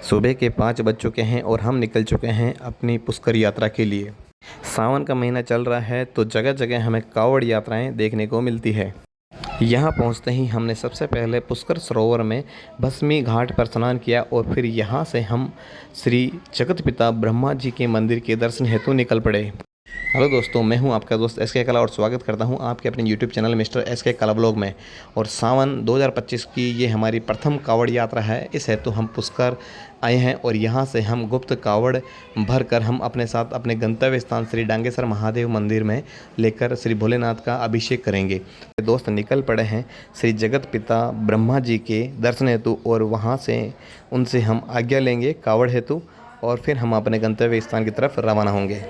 सुबह के 5 बज चुके हैं और हम निकल चुके हैं अपनी पुष्कर यात्रा के लिए। सावन का महीना चल रहा है तो जगह जगह हमें कावड़ यात्राएं देखने को मिलती है। यहाँ पहुँचते ही हमने सबसे पहले पुष्कर सरोवर में भस्मी घाट पर स्नान किया और फिर यहाँ से हम श्री जगत पिता ब्रह्मा जी के मंदिर के दर्शन हेतु निकल पड़े। हेलो दोस्तों, मैं हूं आपका दोस्त एस के कला और स्वागत करता हूं आपके अपने यूट्यूब चैनल मिस्टर एस के कला ब्लॉग में। और सावन 2025 की ये हमारी प्रथम कावड़ यात्रा है। इस हेतु हम पुष्कर आए हैं और यहां से हम गुप्त कावड़ भरकर हम अपने साथ अपने गंतव्य स्थान श्री डांगेश्वर महादेव मंदिर में लेकर श्री भोलेनाथ का अभिषेक करेंगे। दोस्त निकल पड़े हैं श्री जगत पिता ब्रह्मा जी के दर्शन हेतु और वहाँ से उनसे हम आज्ञा लेंगे कावड़ हेतु और फिर हम अपने गंतव्य स्थान की तरफ रवाना होंगे।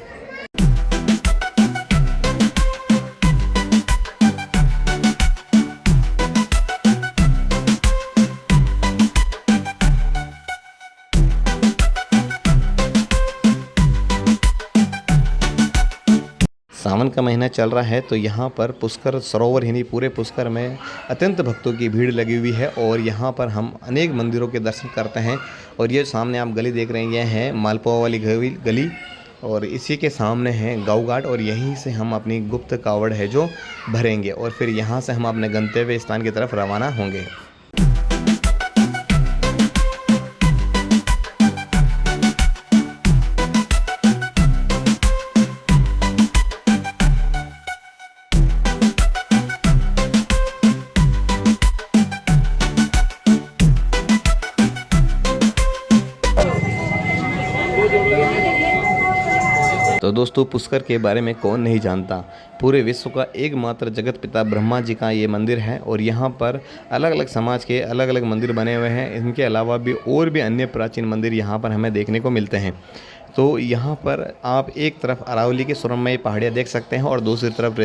सावन का महीना चल रहा है तो यहाँ पर पुष्कर सरोवर ही नहीं पूरे पुष्कर में अत्यंत भक्तों की भीड़ लगी हुई है और यहाँ पर हम अनेक मंदिरों के दर्शन करते हैं। और ये सामने आप गली देख रहे हैं, यह है मालपुआ वाली गली और इसी के सामने है गाँव घाट और यहीं से हम अपनी गुप्त कावड़ है जो भरेंगे और फिर यहाँ से हम अपने गंतव्य स्थान की तरफ रवाना होंगे। तो दोस्तों, पुष्कर के बारे में कौन नहीं जानता। पूरे विश्व का एकमात्र जगत पिता ब्रह्मा जी का ये मंदिर है और यहाँ पर अलग अलग समाज के अलग अलग मंदिर बने हुए हैं। इनके अलावा भी और भी अन्य प्राचीन मंदिर यहाँ पर हमें देखने को मिलते हैं। तो यहाँ पर आप एक तरफ अरावली के सुरमई पहाड़ियाँ देख सकते हैं और दूसरी तरफ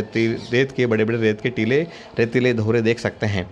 रेत के बड़े बड़े रेत के टीले रेतीले धोरे देख सकते हैं।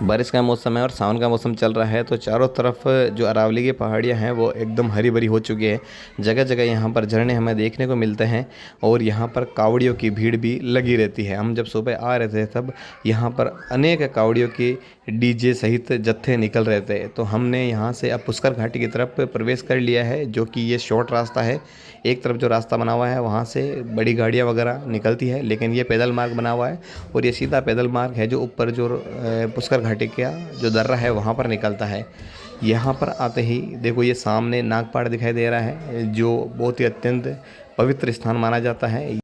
बारिश का मौसम है और सावन का मौसम चल रहा है तो चारों तरफ जो अरावली की पहाड़ियां हैं वो एकदम हरी भरी हो चुकी है। जगह जगह यहाँ पर झरने हमें देखने को मिलते हैं और यहाँ पर कावड़ियों की भीड़ भी लगी रहती है। हम जब सुबह आ रहे थे तब यहाँ पर अनेक कावड़ियों के डीजे सहित जत्थे निकल रहे थे। तो हमने यहाँ से अब पुष्कर घाटी की तरफ प्रवेश कर लिया है, जो कि ये शॉर्ट रास्ता है। एक तरफ जो रास्ता बना हुआ है वहाँ से बड़ी गाड़ियाँ वगैरह निकलती है, लेकिन ये पैदल मार्ग बना हुआ है और ये सीधा पैदल मार्ग है जो ऊपर जो पुष्कर घाटी का जो दर्रा है वहाँ पर निकलता है। यहाँ पर आते ही देखो ये सामने नागपाड़ दिखाई दे रहा है जो बहुत ही अत्यंत पवित्र स्थान माना जाता है।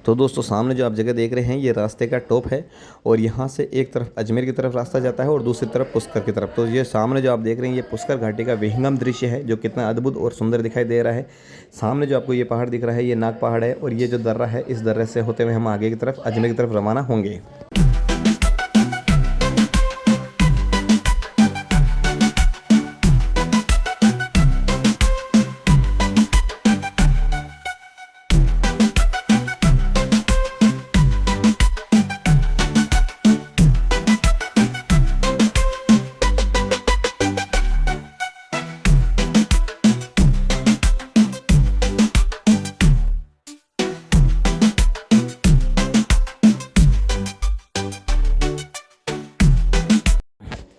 तो दोस्तों, सामने जो आप जगह देख रहे हैं ये रास्ते का टॉप है और यहाँ से एक तरफ अजमेर की तरफ रास्ता जाता है और दूसरी तरफ पुष्कर की तरफ। तो ये सामने जो आप देख रहे हैं ये पुष्कर घाटी का विहंगम दृश्य है जो कितना अद्भुत और सुंदर दिखाई दे रहा है। सामने जो आपको ये पहाड़ दिख रहा है ये नाग पहाड़ है और ये जो दर्रा है इस दर्रे से होते हुए हम आगे की तरफ अजमेर की तरफ रवाना होंगे।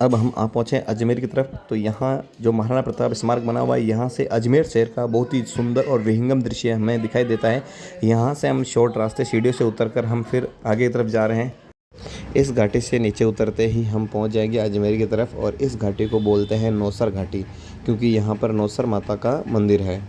अब हम आ पहुँचे अजमेर की तरफ। तो यहाँ जो महाराणा प्रताप स्मारक बना हुआ है यहाँ से अजमेर शहर का बहुत ही सुंदर और विहंगम दृश्य हमें दिखाई देता है। यहाँ से हम शॉर्ट रास्ते सीढ़ियों से उतरकर हम फिर आगे की तरफ जा रहे हैं। इस घाटी से नीचे उतरते ही हम पहुँच जाएंगे अजमेर की तरफ और इस घाटी को बोलते हैं नौसर घाटी, क्योंकि यहाँ पर नौसर माता का मंदिर है।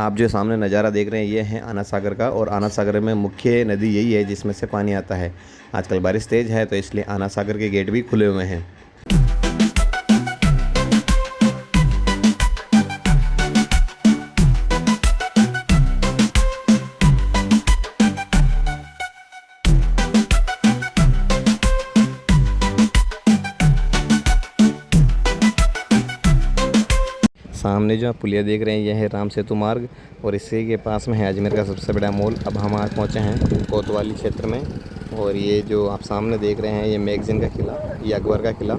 आप जो सामने नज़ारा देख रहे हैं ये है आना सागर का, और आना सागर में मुख्य नदी यही है जिसमें से पानी आता है। आजकल बारिश तेज़ है तो इसलिए आना सागर के गेट भी खुले हुए हैं। सामने जो आप पुलिया देख रहे हैं यह है राम सेतु मार्ग, और इसी के पास में है अजमेर का सबसे बड़ा मॉल। अब हम आज पहुँचे हैं कोतवाली क्षेत्र में, और ये जो आप सामने देख रहे हैं ये मैगज़ीन का किला, ये अकबर का किला।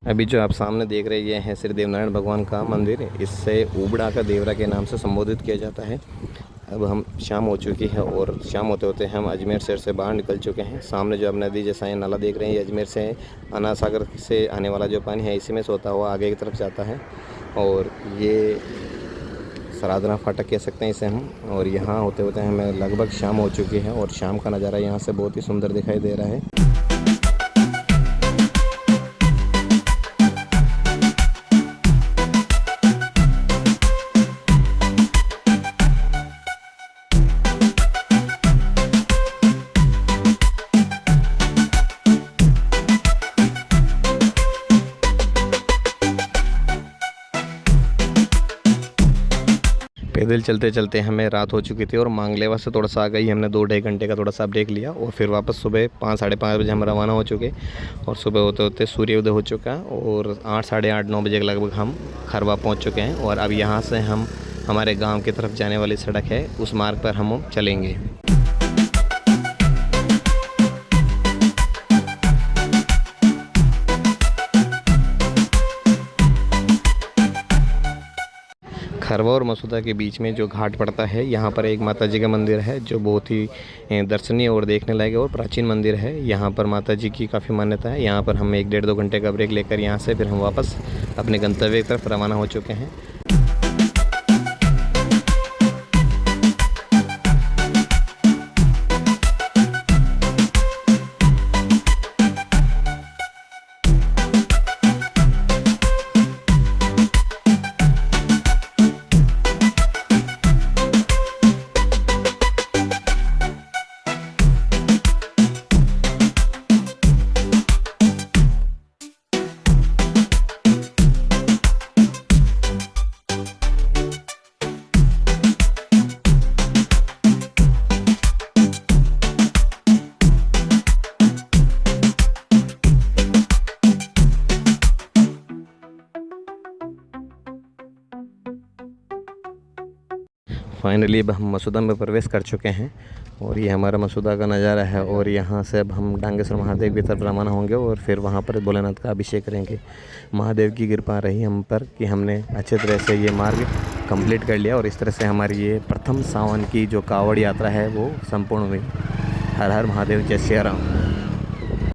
अभी जो आप सामने देख रहे हैं ये है श्री देवनारायण भगवान का मंदिर, इससे उबड़ा का देवरा के नाम से संबोधित किया जाता है। अब हम शाम हो चुकी है और शाम होते होते हम अजमेर शहर से बाहर निकल चुके हैं। सामने जो आप नदी जैसा ये नाला देख रहे हैं ये अजमेर से आना सागर से आने वाला जो पानी है इसी में से होता हुआ आगे की तरफ जाता है, और ये सरादना फाटक कह सकते हैं इसे हम। और यहाँ होते होते हमें लगभग शाम हो चुकी है, और शाम का नज़ारा यहाँ से बहुत ही सुंदर दिखाई दे रहा है। पैदल चलते चलते हमें रात हो चुकी थी, और मांगलेवा से थोड़ा सा आगे ही हमने 2-2.5 घंटे का थोड़ा सा ब्रेक लिया, और फिर वापस सुबह 5-5:30 बजे हम रवाना हो चुके। और सुबह होते होते सूर्योदय हो चुका, और 8, 8:30, 9 बजे के लगभग हम खरवा पहुंच चुके हैं। और अब यहाँ से हम हमारे गांव की तरफ जाने वाली सड़क है उस मार्ग पर हम चलेंगे। खरवा और मसूदा के बीच में जो घाट पड़ता है यहाँ पर एक माता जी का मंदिर है जो बहुत ही दर्शनीय और देखने लायक और प्राचीन मंदिर है। यहाँ पर माता जी की काफ़ी मान्यता है। यहाँ पर हम 1-1.5-2 घंटे का ब्रेक लेकर यहाँ से फिर हम वापस अपने गंतव्य की तरफ रवाना हो चुके हैं। फाइनली अब हम मसूदा में प्रवेश कर चुके हैं, और ये हमारा मसूदा का नज़ारा है। और यहाँ से अब हम डांगेश्वर महादेव की तरफ रवाना होंगे, और फिर वहाँ पर भोलेनाथ का अभिषेक करेंगे। महादेव की कृपा रही हम पर कि हमने अच्छे तरह से ये मार्ग कंप्लीट कर लिया, और इस तरह से हमारी ये प्रथम सावन की जो कावड़ यात्रा है वो संपूर्ण हुई। हर हर महादेव, जय श्री राम।